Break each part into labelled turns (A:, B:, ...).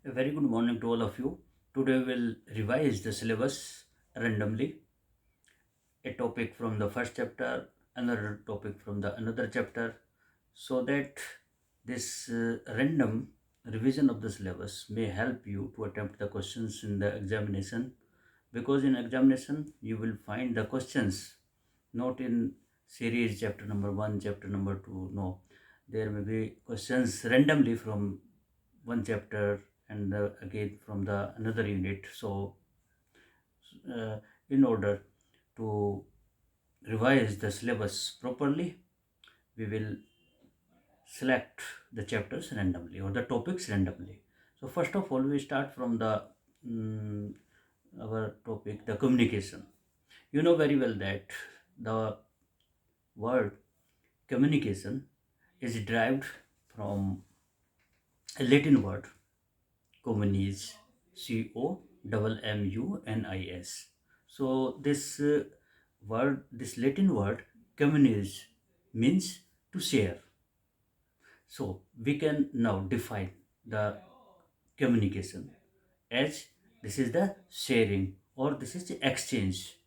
A: A very good morning to all of you. Today we'll revise the syllabus randomly. A topic from the first chapter, another topic from the another chapter, so that this random revision of the syllabus may help you to attempt the questions in the examination. Because in examination you will find the questions not in series chapter number 1, chapter number 2. No, there may be questions randomly from one chapter and again from the another unit. So uh, in order to revise the syllabus properly, we will select the chapters randomly or the topics randomly. So first of all, we start from the mm, our topic, the communication. You know very well that the word communication is derived from a Latin word communis, COMMUNIS. So this Latin word communis means to share. So we can now define the communication as this is the sharing or this is the exchange.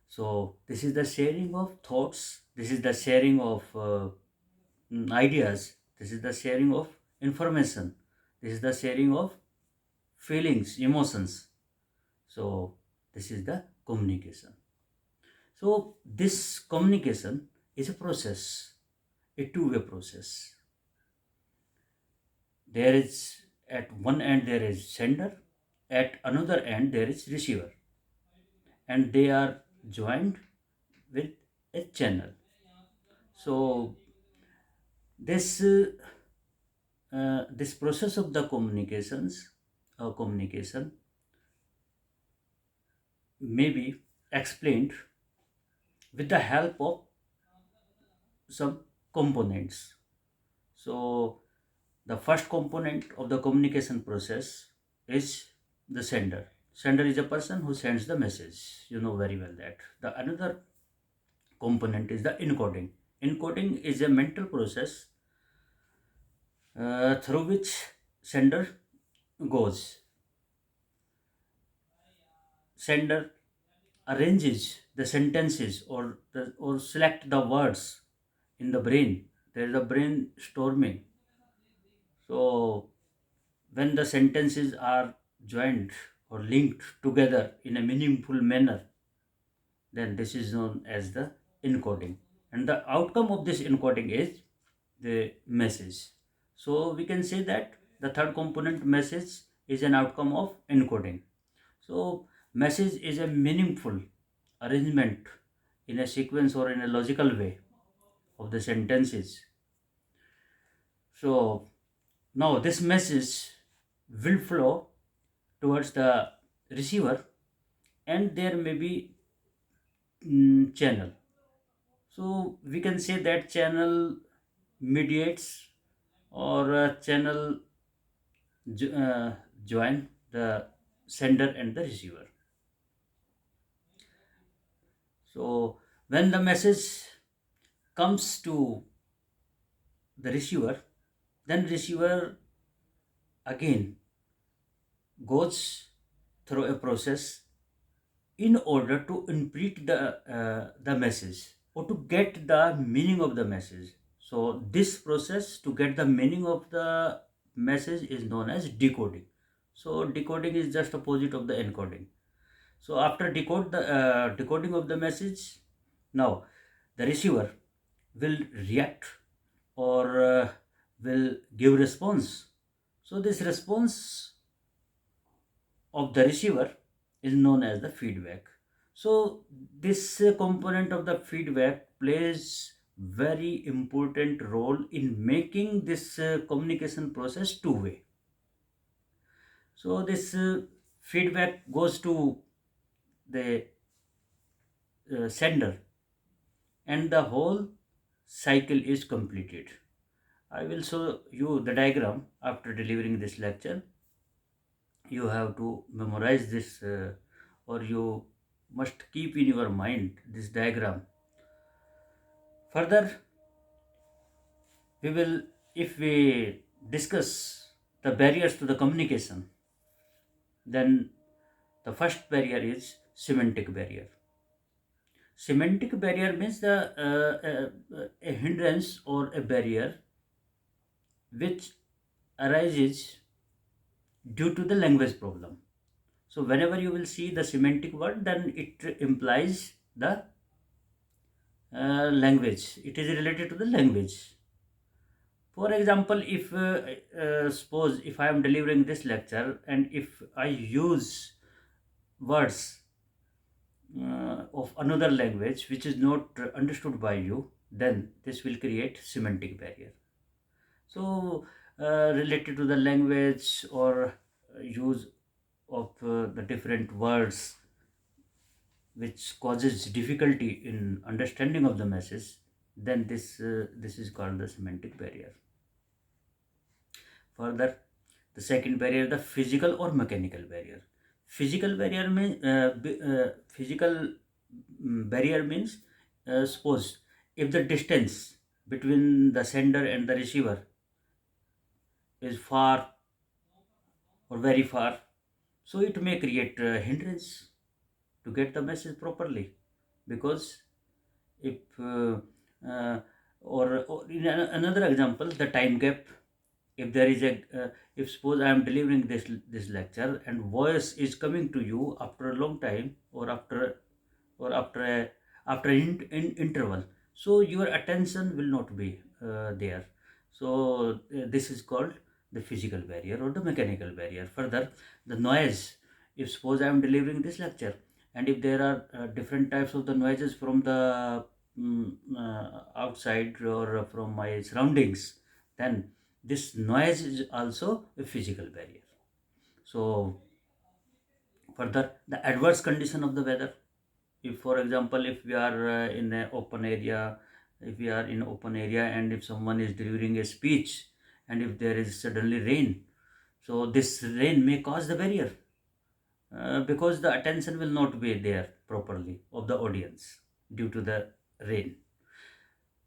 A: So this is the sharing of thoughts. This is the sharing of ideas. This is the sharing of information. This is the sharing of feelings, emotions. So this is the communication. So this communication is a process, a two-way process. There is at one end there is sender, at another end there is receiver, and they are joined with a channel. So this process of the communication may be explained with the help of some components. So the first component of the communication process is the sender. Sender is a person who sends the message. You know very well that. The another component is the encoding. Encoding is a mental process through which sender goes. Sender arranges the sentences or select the words in the brain. There is a brainstorming. So when the sentences are joined or linked together in a meaningful manner, then this is known as the encoding. And the outcome of this encoding is the message. So we can say that the third component, message, is an outcome of encoding. So message is a meaningful arrangement in a sequence or in a logical way of the sentences. So now this message will flow towards the receiver, and there may be channel. So we can say that channel mediates or channel join the sender and the receiver. So when the message comes to the receiver, then receiver again goes through a process in order to interpret the message or to get the meaning of the message. So this process to get the meaning of the message is known as decoding. So decoding is just opposite of the encoding. So after decoding of the message, now the receiver will react or will give response. So this response of the receiver is known as the feedback. So this component of the feedback plays very important role in making this communication process two-way. So this feedback goes to the sender and the whole cycle is completed. I will show you the diagram after delivering this lecture. You have to memorize this or you must keep in your mind this diagram. Further, we will, if we discuss the barriers to the communication. Then the first barrier is semantic barrier. Semantic barrier means a hindrance or a barrier which arises due to the language problem. So whenever you will see the semantic word, then it implies the language. It is related to the language. For example, if suppose if I am delivering this lecture and if I use words of another language which is not understood by you, then this will create semantic barrier. So related to the language or use of the different words which causes difficulty in understanding of the message, then this is called the semantic barrier. Further, the second barrier, the physical or mechanical barrier. Physical barrier means barrier means suppose if the distance between the sender and the receiver is far or very far, so it may create hindrance to get the message properly, because if or in another example, the time gap. If there is a if suppose I am delivering this lecture and voice is coming to you after a long time, or after in interval, so your attention will not be there. So this is called the physical barrier or the mechanical barrier. Further, the noise. If suppose I am delivering this lecture and if there are different types of the noises from the outside or from my surroundings, then this noise is also a physical barrier. So further, the adverse condition of the weather. If for example, if we are in an open area, if we are in open area and if someone is delivering a speech and if there is suddenly rain, so this rain may cause the barrier, because the attention will not be there properly of the audience due to the rain.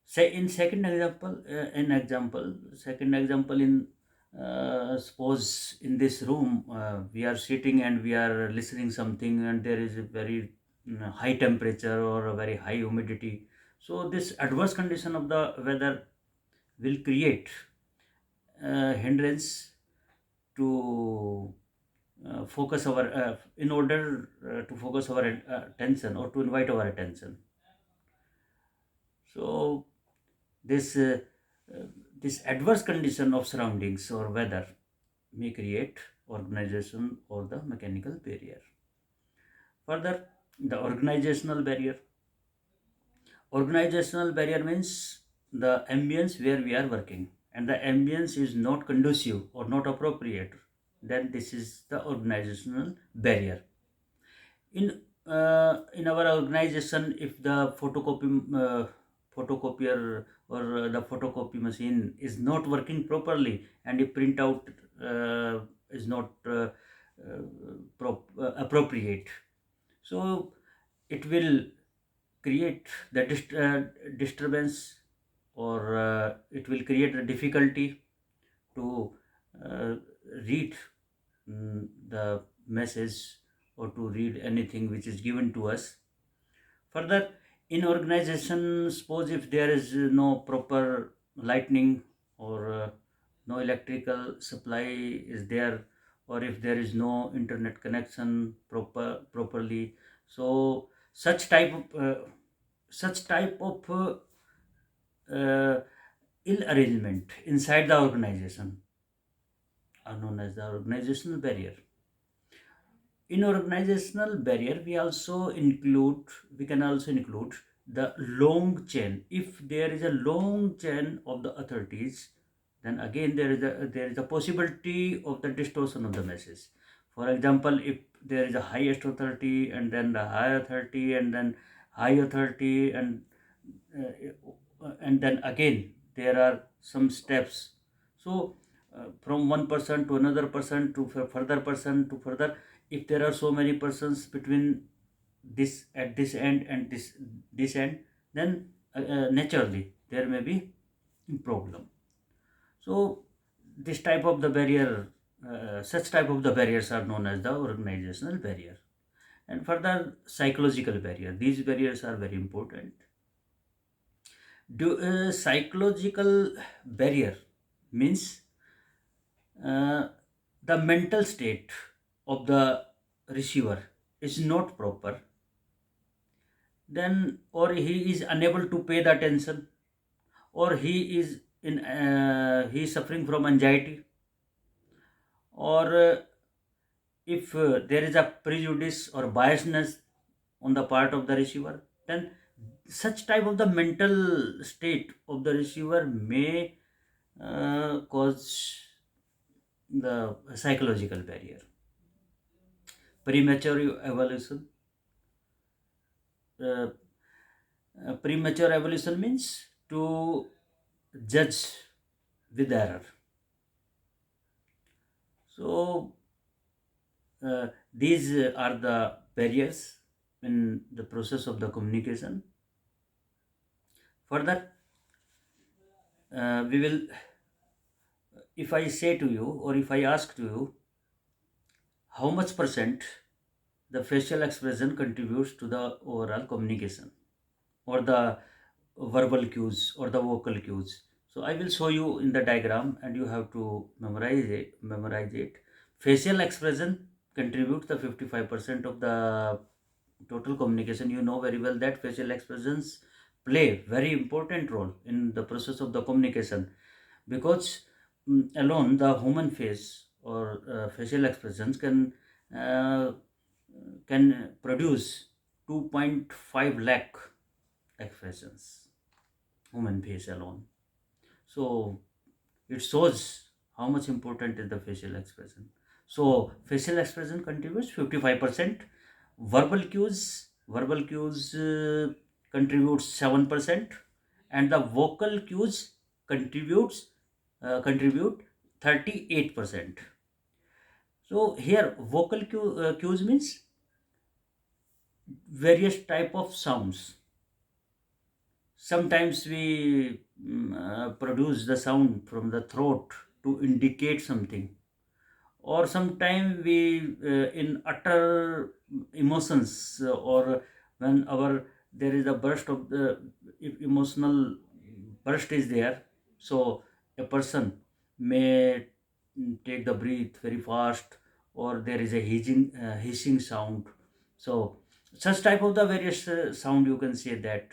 A: Say in second example, in suppose in this room we are sitting and we are listening something and there is a very high temperature or a very high humidity. So this adverse condition of the weather will create hindrance to focus our in order to focus our attention or to invite our attention. So this uh, uh, this adverse condition of surroundings or weather may create organization or the mechanical barrier. Further, the organizational barrier means the ambience where we are working and the ambience is not conducive or not appropriate, then this is the organizational barrier. In our organization, if the photocopier or the photocopy machine is not working properly and if printout is not appropriate, so it will create the disturbance, or it will create a difficulty to uh, read the message or to read anything which is given to us. Further, in organization, suppose if there is no proper lightning or no electrical supply is there, or if there is no internet connection properly, so such type of ill arrangement inside the organization are known as the organizational barrier. In organizational barrier, we can also include the long chain. If there is a long chain of the authorities, then again there is a possibility of the distortion of the message. For example, if there is a highest authority and then the higher authority and then high authority and then again there are some steps. So from one person to another person to further person to further, if there are so many persons between this at this end and this end, then naturally there may be problem. So this type of the barrier, such type of the barriers are known as the organizational barrier. And further, psychological barrier. These barriers are very important. Psychological barrier means uh, the mental state of the receiver is not proper, then or he is unable to pay the attention, or he is suffering from anxiety, or if there is a prejudice or biasness on the part of the receiver, then such type of the mental state of the receiver may cause the psychological barrier. Premature evolution. Uh, Premature evolution means to judge with error. So these are the barriers in the process of the communication. Further, we will, if I say to you or if I ask to you, how much percent the facial expression contributes to the overall communication, or the verbal cues or the vocal cues. So I will show you in the diagram and you have to memorize it. Facial expression contributes the 55% of the total communication. You know very well that facial expressions play very important role in the process of the communication, because alone the human face or facial expressions uh, can produce 2.5 lakh expressions, human face alone. So it shows how much important is the facial expression. So facial expression contributes 55%. Verbal cues contributes 7%, and the vocal cues contribute 38%. So here cues means various type of sounds. Sometimes we produce the sound from the throat to indicate something, or sometimes we in utter emotions, or when our there is a burst of the, if emotional burst is there, so a person may take the breath very fast, or there is a hissing sound. So such type of the various sound, you can say that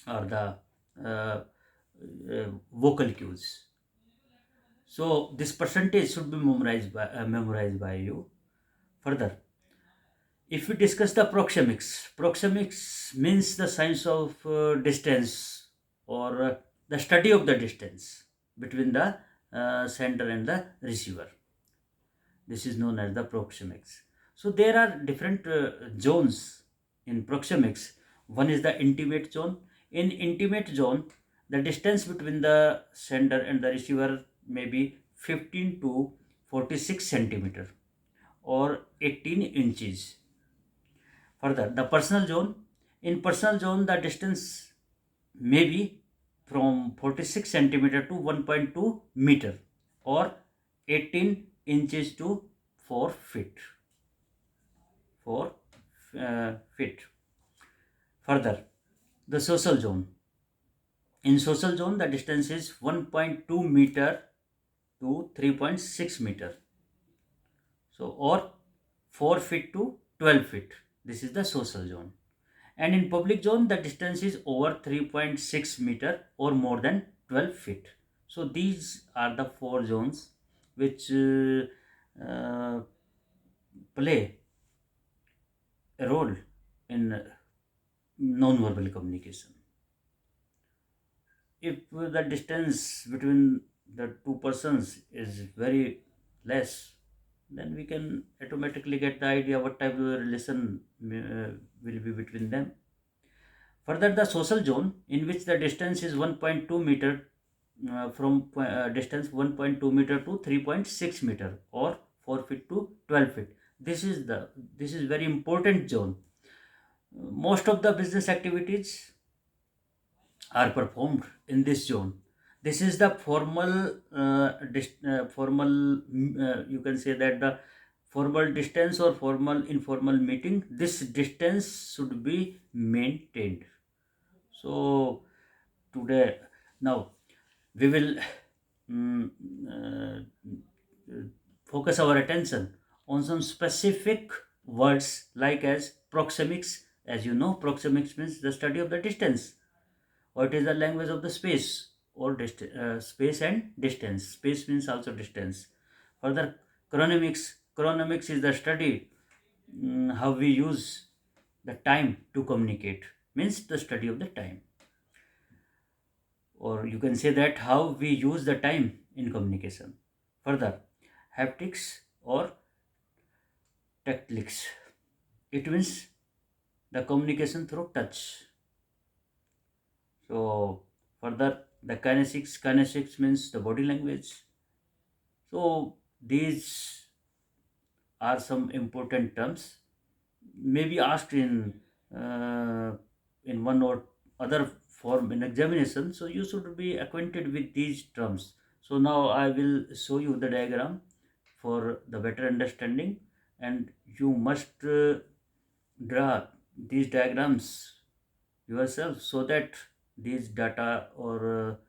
A: are the vocal cues. So this percentage should be memorized by you. Further, if we discuss the proxemics means the science of distance, or the study of the distance between the sender and the receiver. This is known as the proxemics. So there are different zones in proxemics. One is the intimate zone. In intimate zone, the distance between the sender and the receiver may be 15 to 46 centimeter, or 18 inches. Further, the personal zone. In personal zone, the distance may be from 46 centimeter to 1.2 meter, or 18 inches to 4 feet. 4 feet. Further, the social zone. In social zone, the distance is 1.2 meter to 3.6 meter. So, or 4 feet to 12 feet. This is the social zone. And in public zone, the distance is over 3.6 meter or more than 12 feet. So these are the four zones which play a role in non-verbal communication. If the distance between the two persons is very less, then we can automatically get the idea what type of relation will be between them. Further, the social zone, in which the distance is 1.2 meter, from distance 1.2 meter to 3.6 meter, or 4 feet to 12 feet. This is very important zone. Most of the business activities are performed in this zone. This is the formal, you can say that the formal distance or formal informal meeting, this distance should be maintained. So today, now we will mm, focus our attention on some specific words like as proxemics. As you know, proxemics means the study of the distance, or it is the language of the space, or space and distance. Space means also distance. Further, chronomics is the study, how we use the time to communicate, means the study of the time, or you can say that how we use the time in communication. Further, haptics or tactics, it means the communication through touch. So further, the kinesics means the body language. So these are some important terms, may be asked uh, in one or other form in examination. So you should be acquainted with these terms. So now I will show you the diagram for the better understanding, and you must draw these diagrams yourself, so that these data or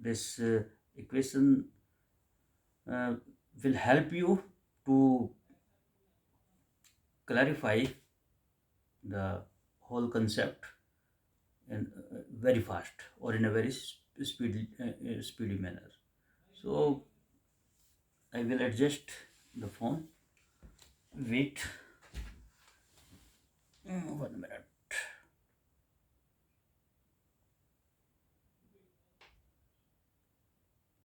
A: this equation uh, will help you to clarify the whole concept in very fast, or in a very speedy manner. So I will adjust the phone. Wait, 1 minute.